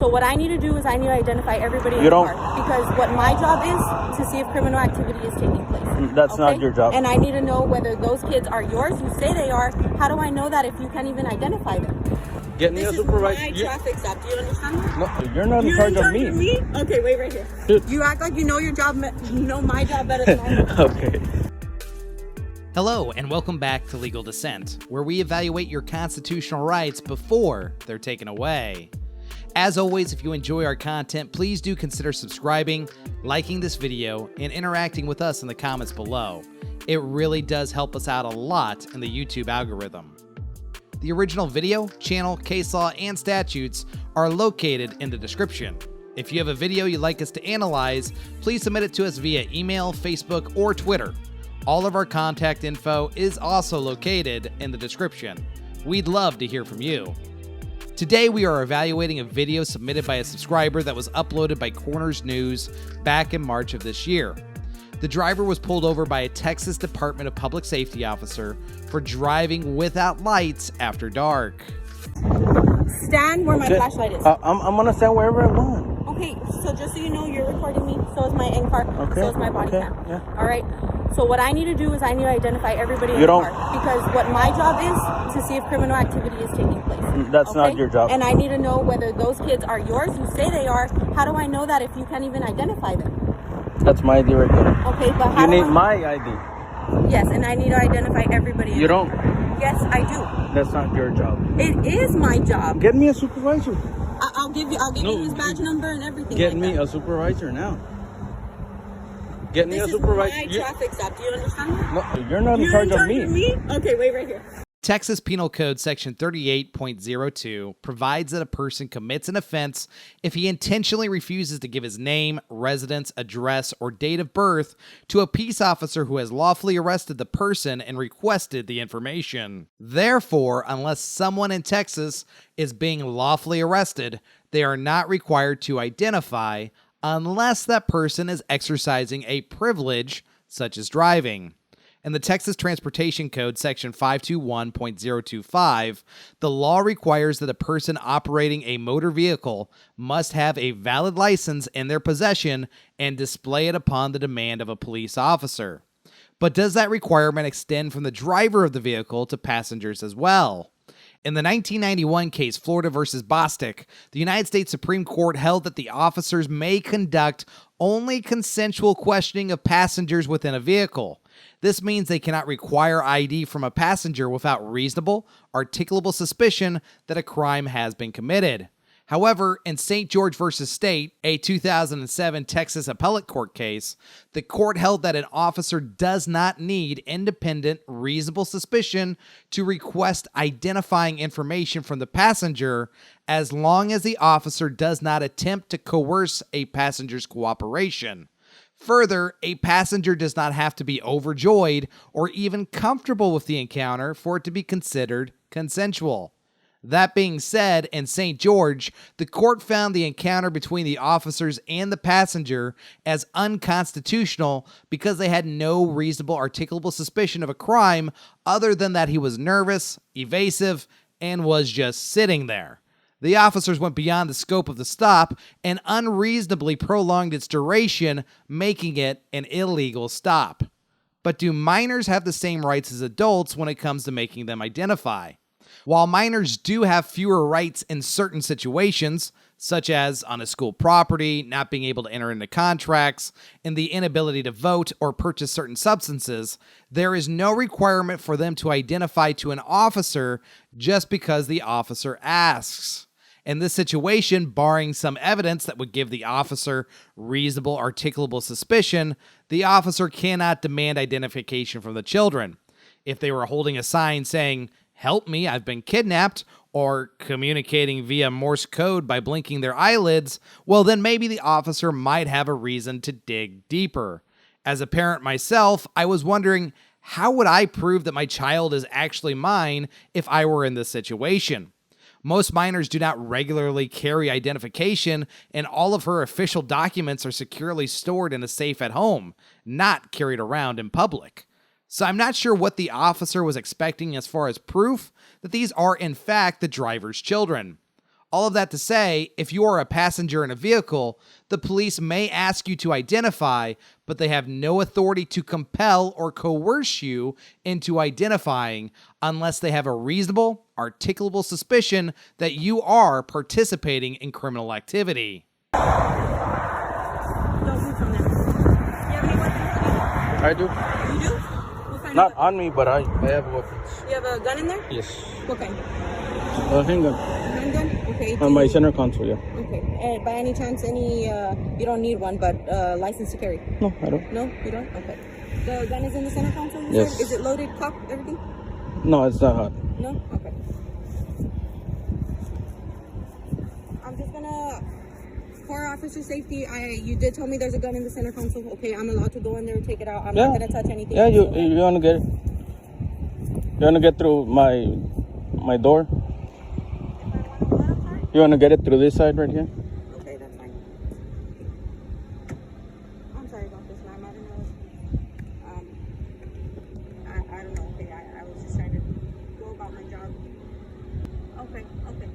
So what I need to do is I need to identify everybody in the car, because what my job is to see if criminal activity is taking place. That's not your job. And I need to know whether those kids are yours. You say they are. How do I know that if you can't even identify them? Get me a supervisor. This is my traffic stop. Do you understand that? No, you're not in charge of me. Okay, wait right here. You act like you know your job. You know my job better than I do. Okay. Hello, and welcome back to Legal Dissent, where we evaluate your constitutional rights before they're taken away. As always, if you enjoy our content, please do consider subscribing, liking this video, and interacting with us in the comments below. It really does help us out a lot in the YouTube algorithm. The original video, channel, case law, and statutes are located in the description. If you have a video you'd like us to analyze, please submit it to us via email, Facebook, or Twitter. All of our contact info is also located in the description. We'd love to hear from you. Today we are evaluating a video submitted by a subscriber that was uploaded by Corners News back in March of this year. The driver was pulled over by a Texas Department of Public Safety officer for driving without lights after dark. Stand where my flashlight is. I'm gonna stand wherever I want. Okay, so just so you know, you're recording me. So is my in-car. Okay. So is my body cam. Yeah. All right. So what I need to do is I need to identify everybody in the car, because what my job is to see if criminal activity is taking place. That's not your job. And I need to know whether those kids are yours. You say they are. How do I know that if you can't even identify them? That's my ID right there. Okay, but how You do need I... my ID. Yes, and I need to identify everybody. You don't. Yes, I do. That's not your job. It is my job. Get me a supervisor. I'll give you his badge number and everything. Get me a supervisor now. Get me a supervisor. This is my traffic stop. Do you understand that? No, you're not in charge of me. Okay, wait right here. Texas Penal Code Section 38.02 provides that a person commits an offense if he intentionally refuses to give his name, residence, address, or date of birth to a peace officer who has lawfully arrested the person and requested the information. Therefore, unless someone in Texas is being lawfully arrested, they are not required to identify unless that person is exercising a privilege such as driving. In the Texas Transportation Code, Section 521.025, the law requires that a person operating a motor vehicle must have a valid license in their possession and display it upon the demand of a police officer. But does that requirement extend from the driver of the vehicle to passengers as well? In the 1991 case, Florida versus Bostic, the United States Supreme Court held that the officers may conduct only consensual questioning of passengers within a vehicle. This means they cannot require ID from a passenger without reasonable, articulable suspicion that a crime has been committed. However, in St. George v. State, a 2007 Texas appellate court case, the court held that an officer does not need independent, reasonable suspicion to request identifying information from the passenger as long as the officer does not attempt to coerce a passenger's cooperation. Further, a passenger does not have to be overjoyed or even comfortable with the encounter for it to be considered consensual. That being said, in St. George, the court found the encounter between the officers and the passenger as unconstitutional because they had no reasonable articulable suspicion of a crime other than that he was nervous, evasive, and was just sitting there. The officers went beyond the scope of the stop and unreasonably prolonged its duration, making it an illegal stop. But do minors have the same rights as adults when it comes to making them identify? While minors do have fewer rights in certain situations, such as on a school property, not being able to enter into contracts, and the inability to vote or purchase certain substances, there is no requirement for them to identify to an officer just because the officer asks. In this situation, barring some evidence that would give the officer reasonable articulable suspicion, the officer cannot demand identification from the children. If they were holding a sign saying, "Help me, I've been kidnapped," or communicating via Morse code by blinking their eyelids, well then maybe the officer might have a reason to dig deeper. As a parent myself, I was wondering, how would I prove that my child is actually mine if I were in this situation? Most minors do not regularly carry identification, and all of her official documents are securely stored in a safe at home, not carried around in public. So I'm not sure what the officer was expecting as far as proof that these are in fact the driver's children. All of that to say, if you are a passenger in a vehicle, the police may ask you to identify, but they have no authority to compel or coerce you into identifying unless they have a reasonable, articulable suspicion that you are participating in criminal activity. Don't move from there. You have any weapons? I do. You do? What kind Not of on me, but I have weapons. You have a gun in there? Yes. What kind? A handgun. Handgun? Okay. On my center console, yeah. Okay. And by any chance, you don't need one, but license to carry? No, I don't. No, you don't? Okay. The gun is in the center console, you Yes. said? Is it loaded, cocked, everything? No, it's not hot. No? Okay. I'm just gonna, for officer safety, you did tell me there's a gun in the center console. Okay, I'm allowed to go in there and take it out. I'm not gonna touch anything. Yeah, you okay? wanna get it? You wanna get through my door? If I wanna what, I'm sorry? You wanna get it through this side right here? Okay, that's fine. I'm sorry about this, ma'am. I don't know. I don't know. Okay, I was just trying to go about my job. Okay, okay.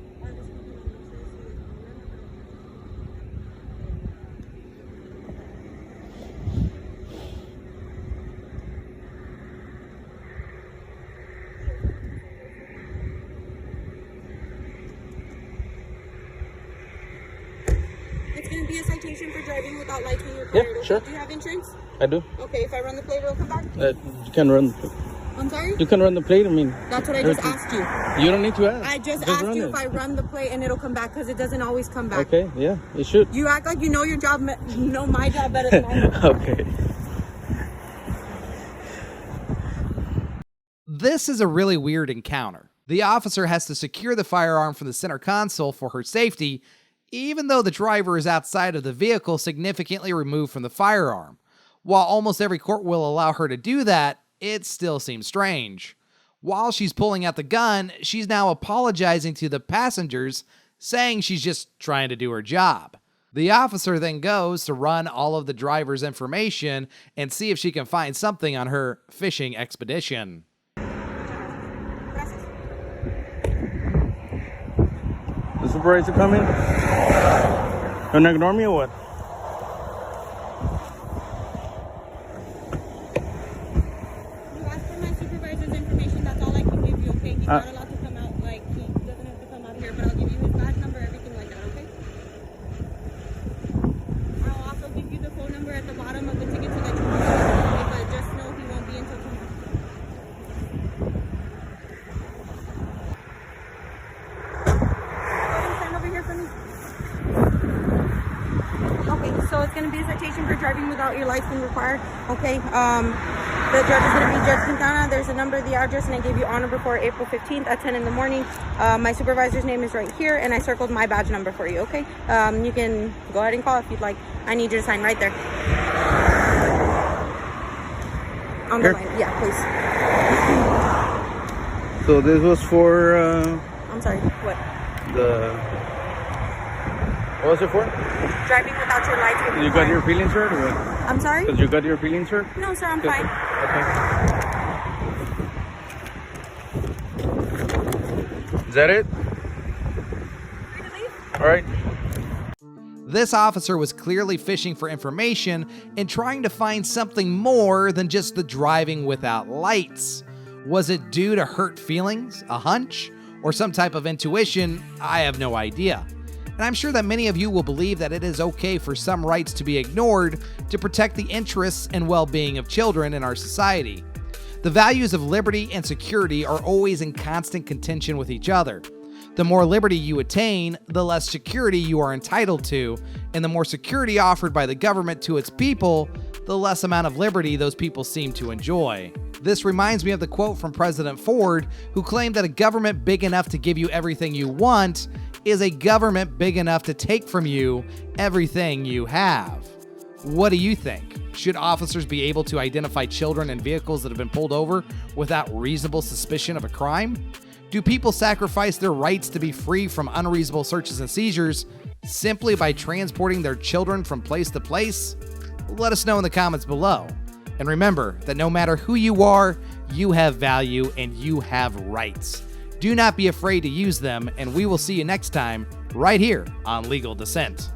It's going to be a citation for driving without lights when you're required. Yeah, sure. Do you have insurance? I do. Okay, if I run the plate, it'll come back? You can run the plate. I'm sorry? You can run the plate, I mean. That's what I just asked you. You don't need to ask. I just run asked you it. if I run the plate and it'll come back because it doesn't always come back. Okay, yeah, it should. You act like you know your job, know my job better than I know. Okay. This is a really weird encounter. The officer has to secure the firearm from the center console for her safety, even though the driver is outside of the vehicle significantly removed from the firearm. While almost every court will allow her to do that, it still seems strange. While she's pulling out the gun, she's now apologizing to the passengers, saying she's just trying to do her job. The officer then goes to run all of the driver's information and see if she can find something on her fishing expedition. The supervisor coming? Gonna ignore me or what? You asked for my supervisor's information, that's all I can give you, okay? He's not allowed to come out, he doesn't have to come out here, but I'll give you his badge number, everything like that, okay? I'll also give you the phone number at the bottom of the ticket so that you can call him, but just know he won't be until tomorrow. Stand over here for me. Okay, so it's going to be a citation for driving without your license required. Okay, the judge is going to be Judge Quintana. There's the number, the address, and I gave you honor before April 15th at 10 in the morning. My supervisor's name is right here, and I circled my badge number for you, okay? You can go ahead and call if you'd like. I need you to sign right there. On the line. Yeah, please. So this was for I'm sorry, what? what was it for? Driving without your license. You got your feeling shirt or what? I'm sorry? Because you got your feeling shirt? No, sir, I'm fine. Okay. Is that it? All right. This officer was clearly fishing for information and trying to find something more than just the driving without lights. Was it due to hurt feelings, a hunch, or some type of intuition? I have no idea. And I'm sure that many of you will believe that it is okay for some rights to be ignored to protect the interests and well-being of children in our society. The values of liberty and security are always in constant contention with each other. The more liberty you attain, the less security you are entitled to, and the more security offered by the government to its people, the less amount of liberty those people seem to enjoy. This reminds me of the quote from President Ford, who claimed that a government big enough to give you everything you want is a government big enough to take from you everything you have. What do you think? Should officers be able to identify children in vehicles that have been pulled over without reasonable suspicion of a crime? Do people sacrifice their rights to be free from unreasonable searches and seizures simply by transporting their children from place to place? Let us know in the comments below. And remember that no matter who you are, you have value and you have rights. Do not be afraid to use them, and we will see you next time right here on Legal Dissent.